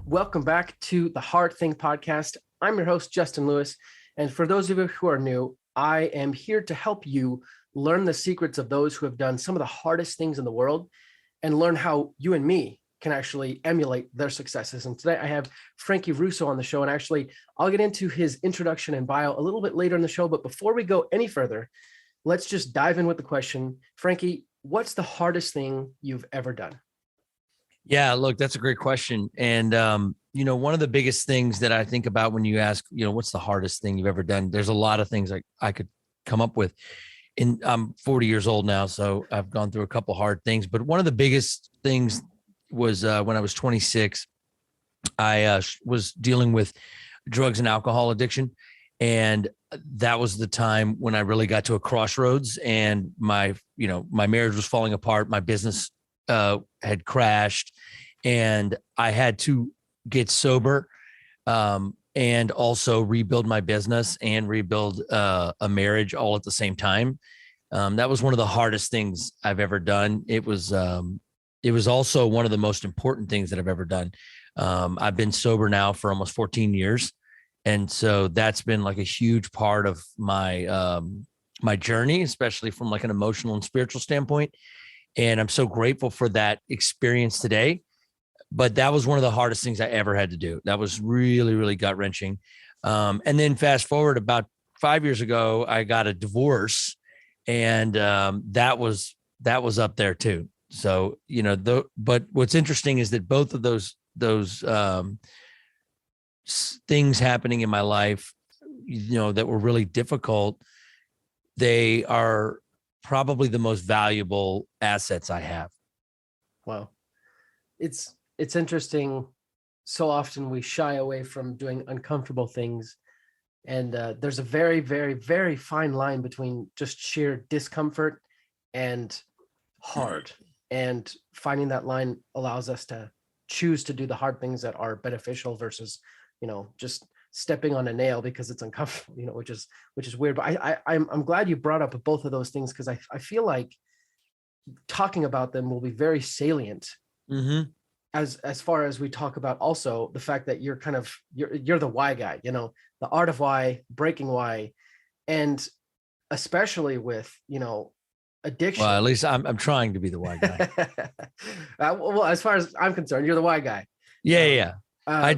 Welcome back to the Hard Thing podcast. I'm your host, Justin Lewis. And for those of you who are new, I am here to help you learn the secrets of those who have done some of the hardest things in the world and learn how you and me can actually emulate their successes. And today I have Frankie Russo on the show. And actually, I'll get into his introduction and bio a little bit later in the show. But before we go any further, let's just dive in with the question. Frankie, what's the hardest thing you've ever done? Yeah, look, that's a great question. And, one of the biggest things that I think about when you ask, what's the hardest thing you've ever done? There's a lot of things I could come up with. And I'm 40 years old now, so I've gone through a couple hard things. But one of the biggest things was when I was 26, I was dealing with drugs and alcohol addiction. And that was the time when I really got to a crossroads, and my marriage was falling apart. My business had crashed, and I had to get sober and also rebuild my business and rebuild a marriage all at the same time. That was one of the hardest things I've ever done. It was also one of the most important things that I've ever done. I've been sober now for almost 14 years. And so that's been like a huge part of my my journey, especially from like an emotional and spiritual standpoint. And I'm so grateful for that experience today. But that was one of the hardest things I ever had to do. That was really, really gut wrenching. And then fast forward about 5 years ago, I got a divorce, and that was up there too. So, but what's interesting is that both of those things happening in my life, that were really difficult, they are probably the most valuable assets I have. Wow. It's interesting. So often we shy away from doing uncomfortable things. And there's a very, very, very fine line between just sheer discomfort and hard. And finding that line allows us to choose to do the hard things that are beneficial versus, just stepping on a nail because it's uncomfortable, which is weird. But I'm glad you brought up both of those things, because I feel like talking about them will be very salient. Mm-hmm. As far as we talk about also the fact that you're the why guy, the art of why, breaking why, and especially with, addiction. Well, at least I'm trying to be the why guy. Well, as far as I'm concerned, you're the why guy. Yeah. I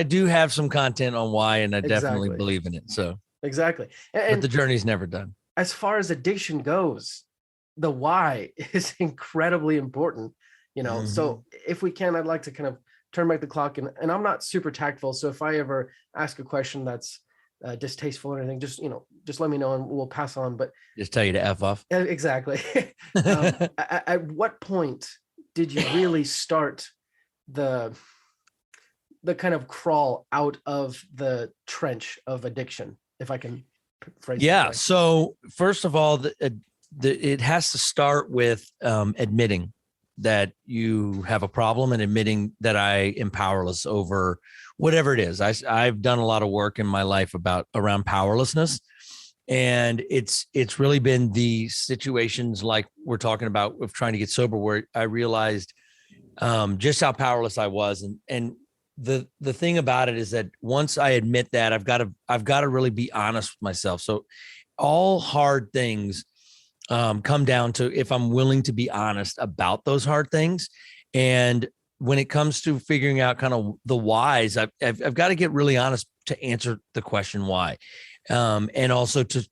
do have some content on why, and I definitely believe in it. So exactly. But the journey's never done. As far as addiction goes, the why is incredibly important. Mm-hmm. So if we can, I'd like to kind of turn back the clock, and I'm not super tactful. So if I ever ask a question that's distasteful or anything, just let me know and we'll pass on. But just tell you to F off. Exactly. At what point did you really start the kind of crawl out of the trench of addiction, if I can phrase it? Yeah. So first of all, it has to start with admitting that you have a problem and admitting that I am powerless over whatever it is. I've done a lot of work in my life around powerlessness. And it's really been the situations like we're talking about of trying to get sober, where I realized just how powerless I was. And the thing about it is that once I admit that, I've got to really be honest with myself. So all hard things come down to if I'm willing to be honest about those hard things. And when it comes to figuring out kind of the whys, I've got to get really honest to answer the question why. And also to,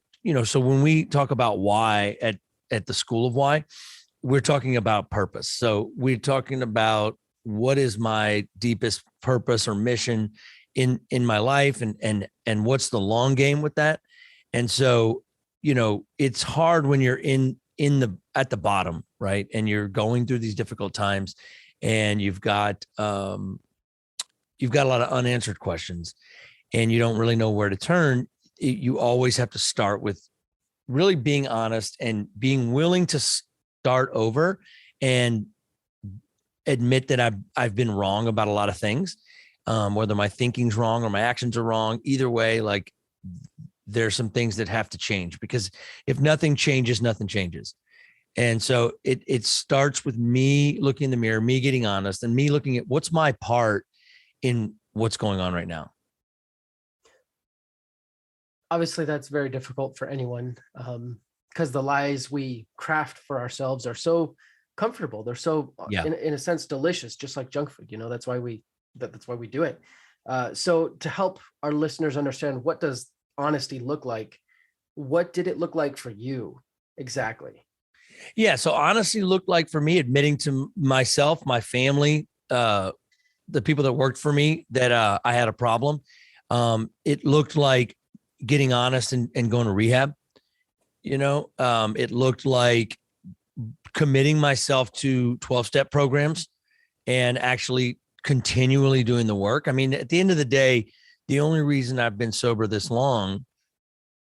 so when we talk about why at the School of Why, we're talking about purpose. So we're talking about what is my deepest purpose or mission in my life, and what's the long game with that. And so, it's hard when you're at the bottom, right? And you're going through these difficult times, and you've got a lot of unanswered questions, and you don't really know where to turn. You always have to start with really being honest and being willing to start over and admit that I've been wrong about a lot of things, whether my thinking's wrong or my actions are wrong. Either way, like, there's some things that have to change, because if nothing changes, nothing changes. And so it starts with me looking in the mirror, me getting honest, and me looking at what's my part in what's going on right now. Obviously, that's very difficult for anyone, because the lies we craft for ourselves are so comfortable. They're so, Yeah. in a sense, delicious, just like junk food. That's why that's why we do it. So to help our listeners understand, what does honesty look like? What did it look like for you exactly? Yeah. So honesty looked like for me admitting to myself, my family, the people that worked for me that I had a problem. It looked like getting honest and going to rehab. It looked like committing myself to 12-step programs and actually continually doing the work. I mean, at the end of the day, the only reason I've been sober this long,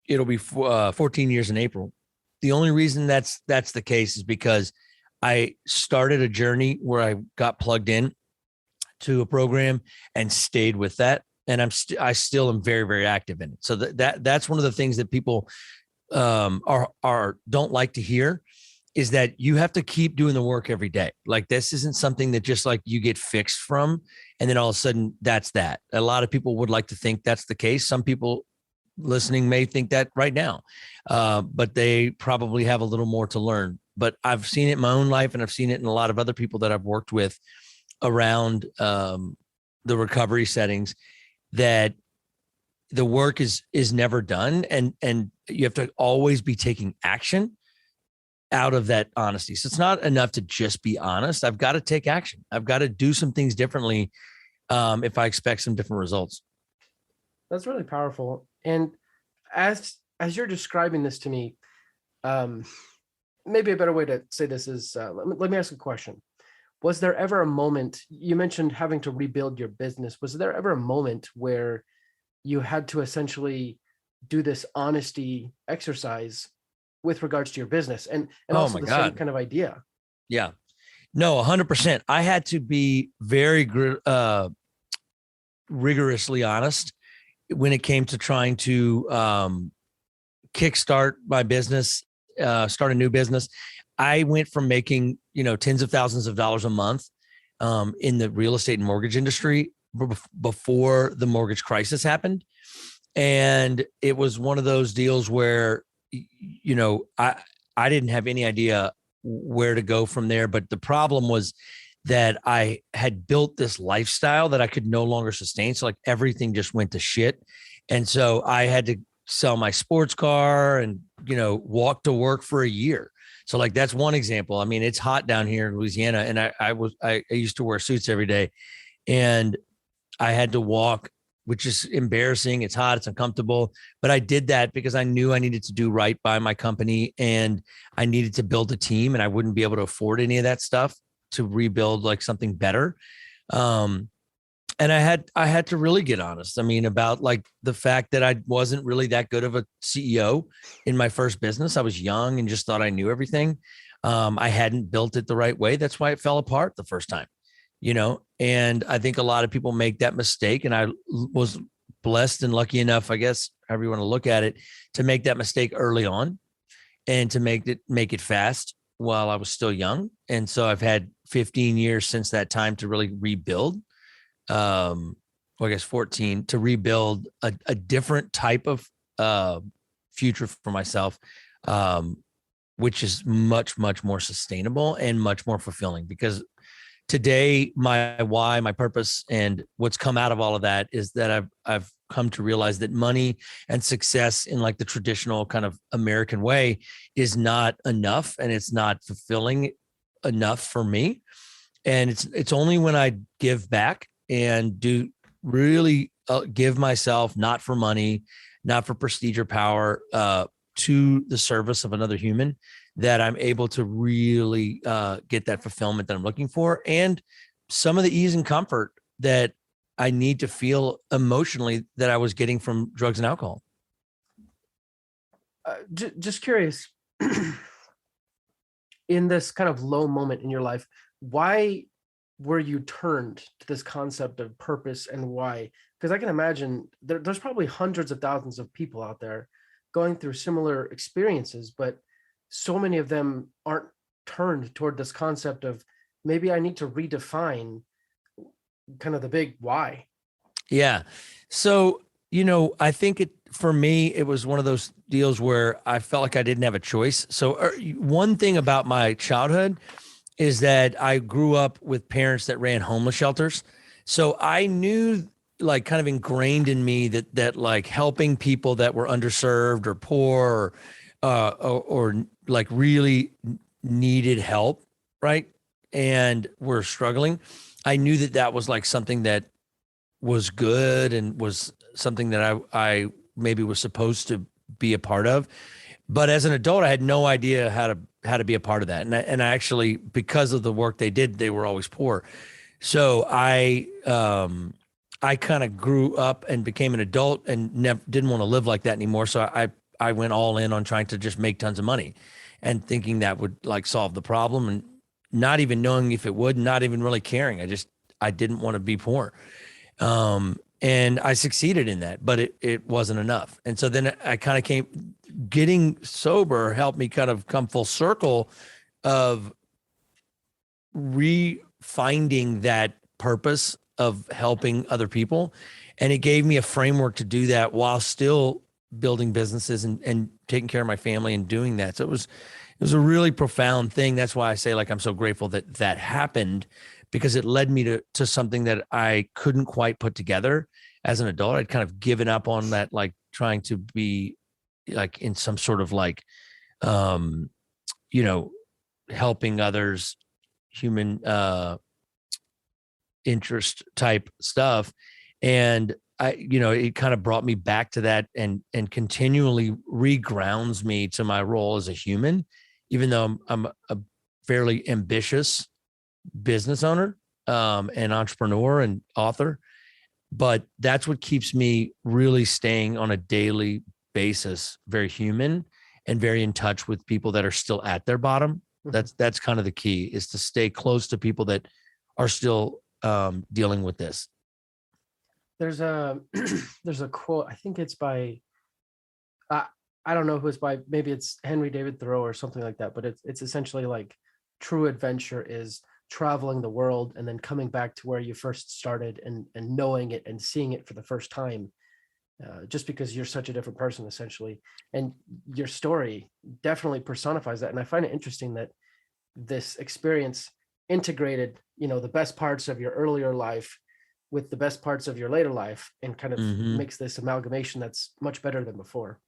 it'll be 14 years in April. The only reason that's the case is because I started a journey where I got plugged in to a program and stayed with that. And I still am very, very active in it. So that's one of the things that people are don't like to hear, is that you have to keep doing the work every day. Like, this isn't something that just like you get fixed from, and then all of a sudden that's that. A lot of people would like to think that's the case. Some people listening may think that right now, but they probably have a little more to learn. But I've seen it in my own life, and I've seen it in a lot of other people that I've worked with around the recovery settings, that the work is never done, and you have to always be taking action out of that honesty. So it's not enough to just be honest. I've got to take action. I've got to do some things differently if I expect some different results. That's really powerful. And as you're describing this to me, um, maybe a better way to say this is, let me ask a question. Was there ever a moment, you mentioned having to rebuild your business, was there ever a moment where you had to essentially do this honesty exercise with regards to your business, and Oh also my the same God. kind of idea? Yeah. No, 100%. I had to be very rigorously honest when it came to trying to kickstart my business, start a new business. I went from making, tens of thousands of dollars a month in the real estate and mortgage industry before the mortgage crisis happened. And it was one of those deals where, I didn't have any idea where to go from there. But the problem was that I had built this lifestyle that I could no longer sustain. So like everything just went to shit. And so I had to sell my sports car and, walk to work for a year. So like, that's one example. I mean, it's hot down here in Louisiana, and I used to wear suits every day, and I had to walk, which is embarrassing. It's hot, it's uncomfortable, but I did that because I knew I needed to do right by my company, and I needed to build a team, and I wouldn't be able to afford any of that stuff to rebuild like something better. And I had to really get honest. I mean, about like the fact that I wasn't really that good of a CEO in my first business. I was young and just thought I knew everything. I hadn't built it the right way. That's why it fell apart the first time, and I think a lot of people make that mistake. And I was blessed and lucky enough, I guess, however you want to look at it, to make that mistake early on and to make it fast while I was still young. And so I've had 15 years since that time to really rebuild. Well, I guess 14, to rebuild a different type of future for myself, which is much, much more sustainable and much more fulfilling. Because today, my why, my purpose, and what's come out of all of that is that I've come to realize that money and success in like the traditional kind of American way is not enough, and it's not fulfilling enough for me. And it's only when I give back and do really give myself, not for money, not for prestige or power, to the service of another human, that I'm able to really get that fulfillment that I'm looking for, and some of the ease and comfort that I need to feel emotionally that I was getting from drugs and alcohol. Just curious, in this kind of low moment in your life, why were you turned to this concept of purpose, and why? Because I can imagine there's probably hundreds of thousands of people out there going through similar experiences, but so many of them aren't turned toward this concept of, maybe I need to redefine kind of the big why. Yeah. So, I think for me, it was one of those deals where I felt like I didn't have a choice. So, one thing about my childhood is that I grew up with parents that ran homeless shelters. So I knew, like, kind of ingrained in me that like helping people that were underserved or poor or like really needed help, right? And were struggling. I knew that was like something that was good and was something that I maybe was supposed to be a part of. But as an adult, I had no idea how to be a part of that. And I actually, because of the work they did, they were always poor. So I kind of grew up and became an adult and never didn't want to live like that anymore. So I went all in on trying to just make tons of money and thinking that would like solve the problem, and not even knowing if it would, not even really caring. I didn't want to be poor. And I succeeded in that, but it wasn't enough. And so then I kind of getting sober helped me kind of come full circle of refinding that purpose of helping other people. And it gave me a framework to do that while still building businesses and taking care of my family and doing that. So it was a really profound thing. That's why I say, like, I'm so grateful that that happened, because it led me to something that I couldn't quite put together as an adult. I'd kind of given up on that, like trying to be like in some sort of like, um, you know, helping others, human interest type stuff. And it kind of brought me back to that and continually regrounds me to my role as a human, even though I'm a fairly ambitious business owner, and entrepreneur and author. But that's what keeps me really staying on a daily basis, very human and very in touch with people that are still at their bottom. That's kind of the key, is to stay close to people that are still dealing with this. There's a there's a quote. I think it's by uh, I don't know who it's by. Maybe it's Henry David Thoreau or something like that. But it's essentially like true adventure is traveling the world and then coming back to where you first started and knowing it and seeing it for the first time. Just because you're such a different person, essentially, and your story definitely personifies that. And I find it interesting that this experience integrated, the best parts of your earlier life with the best parts of your later life and kind of makes this amalgamation that's much better than before.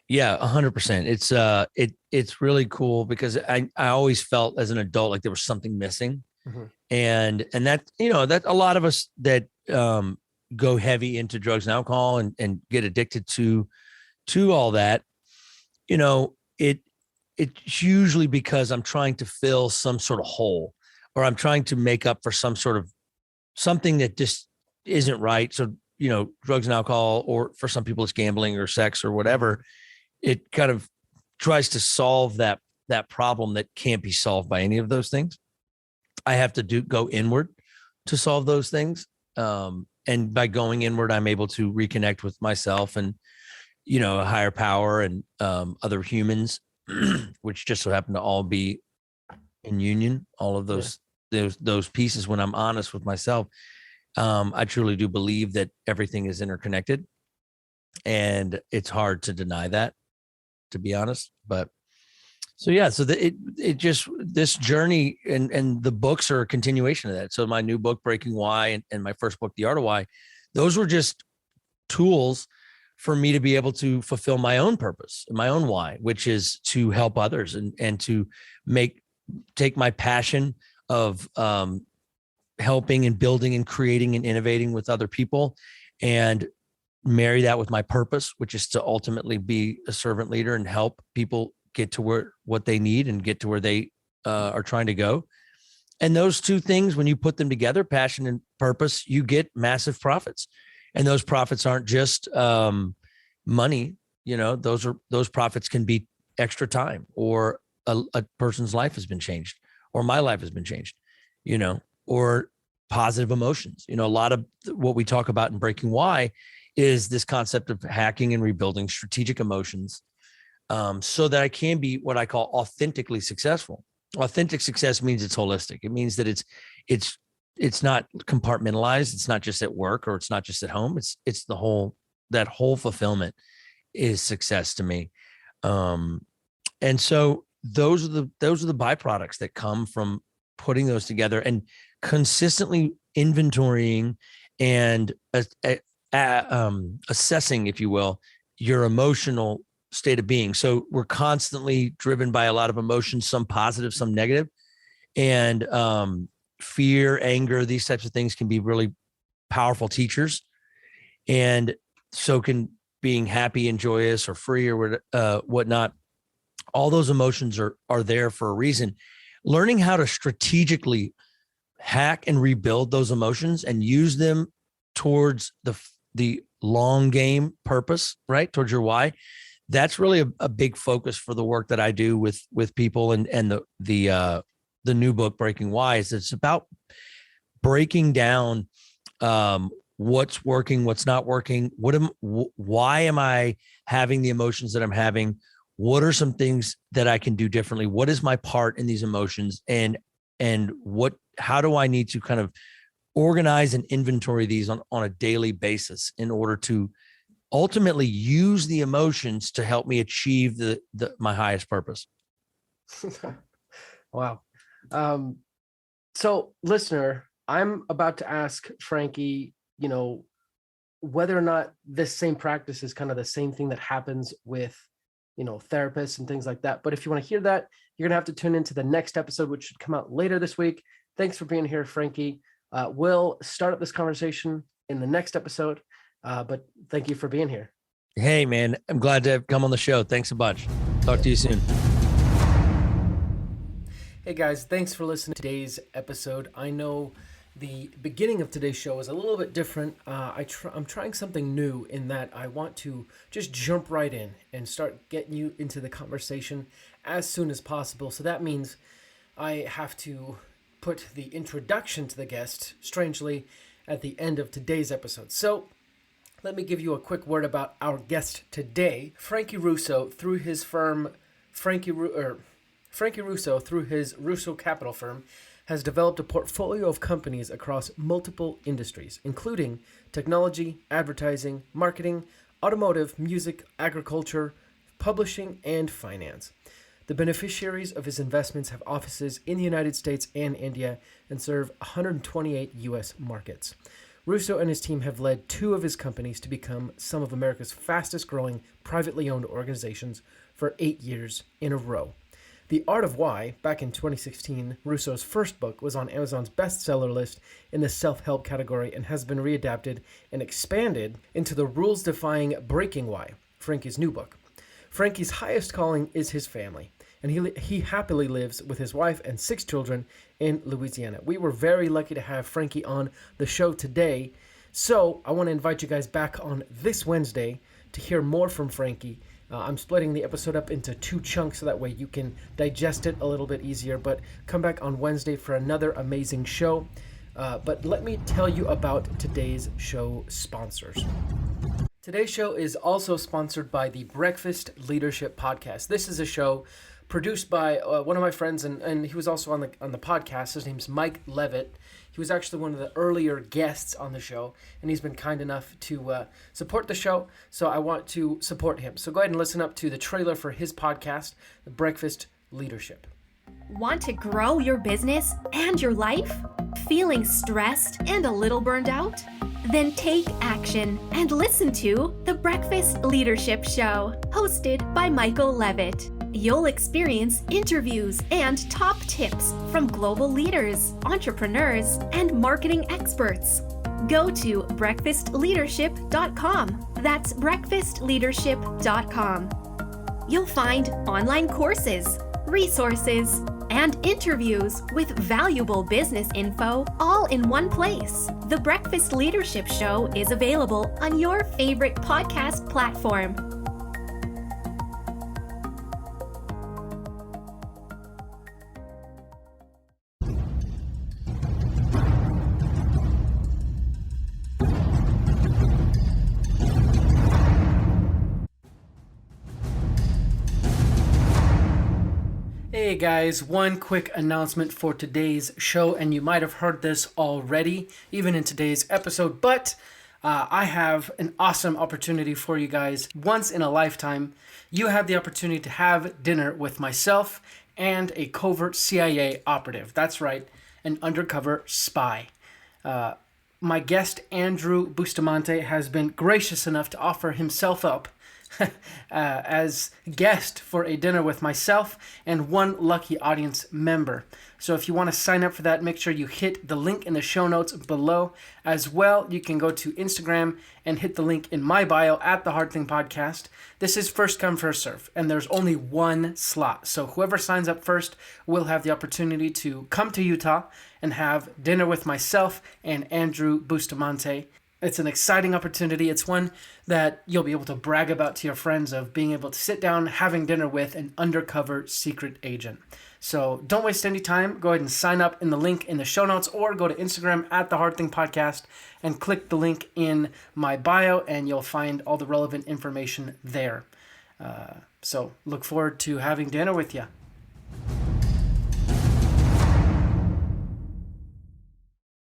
Yeah, 100%. It's really cool, because I always felt as an adult like there was something missing. Mhm. And that, that a lot of us that go heavy into drugs and alcohol and get addicted to all that, it's usually because I'm trying to fill some sort of hole, or I'm trying to make up for some sort of something that just isn't right. So, drugs and alcohol, or for some people it's gambling or sex or whatever, it kind of tries to solve that problem that can't be solved by any of those things. I have to go inward to solve those things. And by going inward, I'm able to reconnect with myself and, a higher power and other humans, which just so happen to all be in union. All of those pieces. When I'm honest with myself, I truly do believe that everything is interconnected, and it's hard to deny that, to be honest. But so yeah, so it just, this journey and the books are a continuation of that. So my new book, Breaking Why, and my first book, The Art of Why, those were just tools for me to be able to fulfill my own purpose, my own why, which is to help others and to take my passion of helping and building and creating and innovating with other people, and marry that with my purpose, which is to ultimately be a servant leader and help people get to what they need and get to where they are trying to go. And those two things, when you put them together, passion and purpose, you get massive profits. And those profits aren't just money. Those profits can be extra time, or a person's life has been changed, or my life has been changed, or positive emotions. A lot of what we talk about in Breaking Why is this concept of hacking and rebuilding strategic emotions, so that I can be what I call authentically successful. Authentic success means it's holistic. It means that it's it's not compartmentalized. It's not just at work, or it's not just at home. It's the whole, that whole fulfillment is success to me. And so those are the byproducts that come from putting those together and consistently inventorying and assessing, if you will, your emotional state of being. So we're constantly driven by a lot of emotions, some positive, some negative, and fear, anger, these types of things can be really powerful teachers. And so can being happy and joyous or free or whatnot. All those emotions are there for a reason. Learning how to strategically hack and rebuild those emotions and use them towards the long game purpose, right? Towards your why. That's really a big focus for the work that I do with people, and the new book, Breaking Whys. It's about breaking down what's working, what's not working. Why am I having the emotions that I'm having? What are some things that I can do differently? What is my part in these emotions? And how do I need to kind of organize and inventory these on a daily basis in order to ultimately use the emotions to help me achieve my highest purpose? Wow. So listener, I'm about to ask Frankie, whether or not this same practice is kind of the same thing that happens with, therapists and things like that. But if you want to hear that, you're going to have to tune into the next episode, which should come out later this week. Thanks for being here, Frankie. We'll start up this conversation in the next episode. But thank you for being here. Hey, man, I'm glad to have come on the show. Thanks a bunch. Talk to you soon. Hey guys, thanks for listening to today's episode. I know the beginning of today's show is a little bit different. I'm trying something new in that I want to just jump right in and start getting you into the conversation as soon as possible. So that means I have to put the introduction to the guest, strangely, at the end of today's episode. So let me give you a quick word about our guest today. Frankie Russo, through his firm, Frankie Russo, through his Russo Capital firm, has developed a portfolio of companies across multiple industries, including technology, advertising, marketing, automotive, music, agriculture, publishing, and finance. The beneficiaries of his investments have offices in the United States and India and serve 128 U.S. markets. Russo and his team have led 2 of his companies to become some of America's fastest growing privately owned organizations for 8 years in a row. The Art of Why, back in 2016, Russo's first book, was on Amazon's bestseller list in the self-help category and has been readapted and expanded into the rules-defying Breaking Why, Frankie's new book. Frankie's highest calling is his family, and he happily lives with his wife and 6 children in Louisiana. We were very lucky to have Frankie on the show today, so I want to invite you guys back on this Wednesday to hear more from Frankie. I'm splitting the episode up into 2 chunks so that way you can digest it a little bit easier, but come back on Wednesday for another amazing show. But let me tell you about today's show sponsors. Today's show is also sponsored by the Breakfast Leadership Podcast. This is a show produced by one of my friends, and he was also on the podcast. His name's Mike Levitt. He was actually one of the earlier guests on the show, and he's been kind enough to support the show, so I want to support him. So go ahead and listen up to the trailer for his podcast, The Breakfast Leadership. Want to grow your business and your life? Feeling stressed and a little burned out? Then take action and listen to The Breakfast Leadership Show, hosted by Michael Levitt. You'll experience interviews and top tips from global leaders, entrepreneurs, and marketing experts. Go to breakfastleadership.com. That's breakfastleadership.com. You'll find online courses, resources, and interviews with valuable business info all in one place. The Breakfast Leadership Show is available on your favorite podcast platform. Hey guys, one quick announcement for today's show, and you might have heard this already, even in today's episode, but I have an awesome opportunity for you guys. Once in a lifetime, you have the opportunity to have dinner with myself and a covert CIA operative. That's right, an undercover spy. My guest, Andrew Bustamante, has been gracious enough to offer himself up as guest for a dinner with myself and one lucky audience member. So if you want to sign up for that, make sure you hit the link in the show notes below. As well, you can go to Instagram and hit the link in my bio at The Hard Thing Podcast. This is first come, first serve, and there's only one slot. So whoever signs up first will have the opportunity to come to Utah and have dinner with myself and Andrew Bustamante. It's an exciting opportunity. It's one that you'll be able to brag about to your friends, of being able to sit down having dinner with an undercover secret agent. So don't waste any time. Go ahead and sign up in the link in the show notes, or go to Instagram at The Hard Thing Podcast and click the link in my bio, and you'll find all the relevant information there. So look forward to having dinner with you.